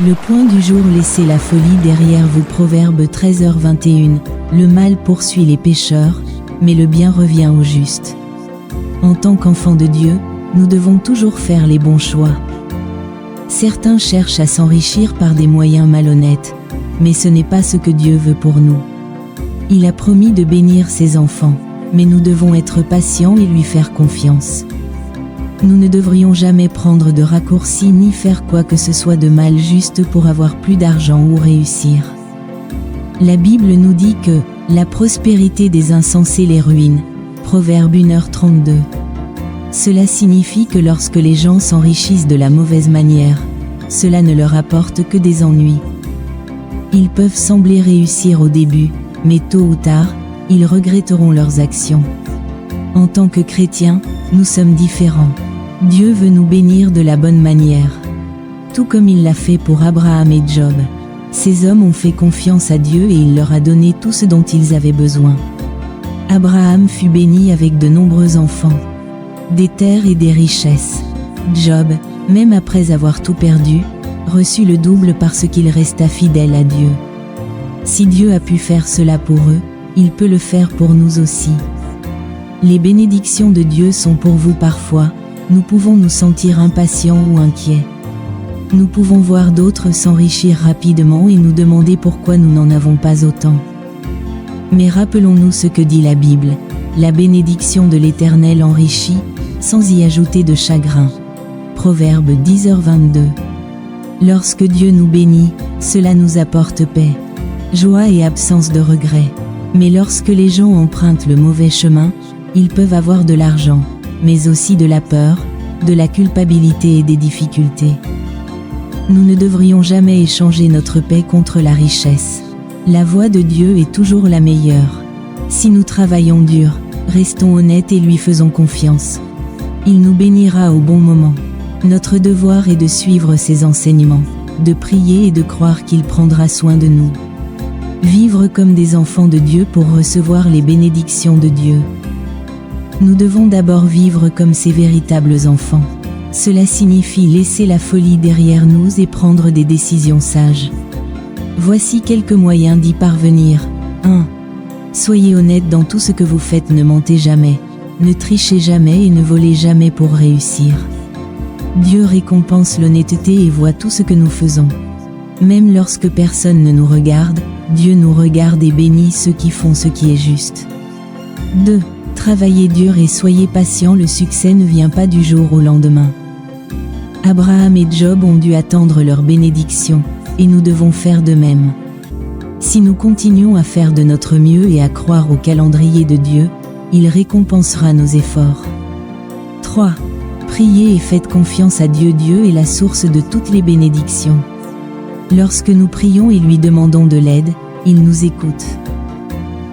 Le point du jour: laissez la folie derrière vous. Proverbe 13h21. Le mal poursuit les pécheurs, mais le bien revient aux justes. En tant qu'enfants de Dieu, nous devons toujours faire les bons choix. Certains cherchent à s'enrichir par des moyens malhonnêtes, mais ce n'est pas ce que Dieu veut pour nous. Il a promis de bénir ses enfants, mais nous devons être patients et lui faire confiance. Nous ne devrions jamais prendre de raccourcis ni faire quoi que ce soit de mal juste pour avoir plus d'argent ou réussir. La Bible nous dit que la prospérité des insensés les ruine. Proverbe 1h32. Cela signifie que lorsque les gens s'enrichissent de la mauvaise manière, cela ne leur apporte que des ennuis. Ils peuvent sembler réussir au début, mais tôt ou tard, ils regretteront leurs actions. En tant que chrétiens, nous sommes différents. Dieu veut nous bénir de la bonne manière. Tout comme il l'a fait pour Abraham et Job. Ces hommes ont fait confiance à Dieu et il leur a donné tout ce dont ils avaient besoin. Abraham fut béni avec de nombreux enfants, des terres et des richesses. Job, même après avoir tout perdu, reçut le double parce qu'il resta fidèle à Dieu. Si Dieu a pu faire cela pour eux, il peut le faire pour nous aussi. Les bénédictions de Dieu sont pour vous. Parfois, nous pouvons nous sentir impatients ou inquiets. Nous pouvons voir d'autres s'enrichir rapidement et nous demander pourquoi nous n'en avons pas autant. Mais rappelons-nous ce que dit la Bible: la bénédiction de l'Éternel enrichit, sans y ajouter de chagrin. Proverbe 10h22. Lorsque Dieu nous bénit, cela nous apporte paix, joie et absence de regret. Mais lorsque les gens empruntent le mauvais chemin, ils peuvent avoir de l'argent, mais aussi de la peur, de la culpabilité et des difficultés. Nous ne devrions jamais échanger notre paix contre la richesse. La voie de Dieu est toujours la meilleure. Si nous travaillons dur, restons honnêtes et lui faisons confiance, il nous bénira au bon moment. Notre devoir est de suivre ses enseignements, de prier et de croire qu'il prendra soin de nous. Vivre comme des enfants de Dieu pour recevoir les bénédictions de Dieu. Nous devons d'abord vivre comme ces véritables enfants. Cela signifie laisser la folie derrière nous et prendre des décisions sages. Voici quelques moyens d'y parvenir. 1. Soyez honnête dans tout ce que vous faites. Ne mentez jamais, ne trichez jamais et ne volez jamais pour réussir. Dieu récompense l'honnêteté et voit tout ce que nous faisons. Même lorsque personne ne nous regarde, Dieu nous regarde et bénit ceux qui font ce qui est juste. 2. Travaillez dur et soyez patient. Le succès ne vient pas du jour au lendemain. Abraham et Job ont dû attendre leur bénédiction, et nous devons faire de même. Si nous continuons à faire de notre mieux et à croire au calendrier de Dieu, il récompensera nos efforts. 3. Priez et faites confiance à Dieu. Dieu est la source de toutes les bénédictions. Lorsque nous prions et lui demandons de l'aide, il nous écoute.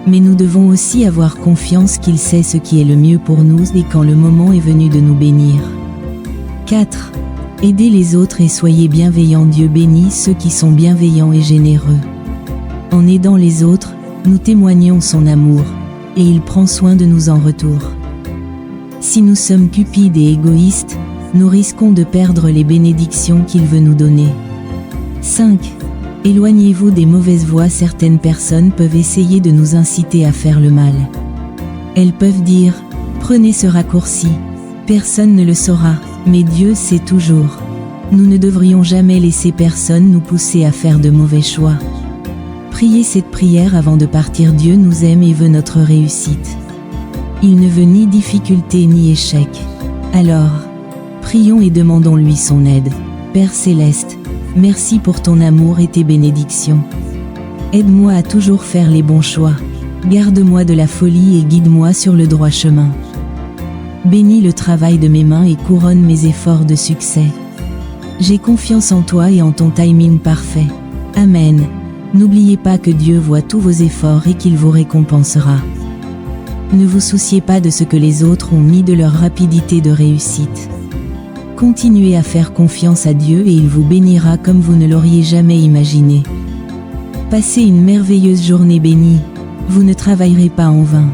Mais nous devons aussi avoir confiance qu'il sait ce qui est le mieux pour nous et quand le moment est venu de nous bénir. 4. Aidez les autres et soyez bienveillants. Dieu bénit ceux qui sont bienveillants et généreux. En aidant les autres, nous témoignons son amour, et il prend soin de nous en retour. Si nous sommes cupides et égoïstes, nous risquons de perdre les bénédictions qu'il veut nous donner. 5. Éloignez-vous des mauvaises voies. Certaines personnes peuvent essayer de nous inciter à faire le mal. Elles peuvent dire: prenez ce raccourci, personne ne le saura, mais Dieu sait toujours. Nous ne devrions jamais laisser personne nous pousser à faire de mauvais choix. Priez cette prière avant de partir. Dieu nous aime et veut notre réussite. Il ne veut ni difficulté ni échec. Alors, prions et demandons-lui son aide. Père céleste, merci pour ton amour et tes bénédictions. Aide-moi à toujours faire les bons choix. Garde-moi de la folie et guide-moi sur le droit chemin. Bénis le travail de mes mains et couronne mes efforts de succès. J'ai confiance en toi et en ton timing parfait. Amen. N'oubliez pas que Dieu voit tous vos efforts et qu'il vous récompensera. Ne vous souciez pas de ce que les autres ont ni de leur rapidité de réussite. Continuez à faire confiance à Dieu et il vous bénira comme vous ne l'auriez jamais imaginé. Passez une merveilleuse journée bénie. Vous ne travaillerez pas en vain.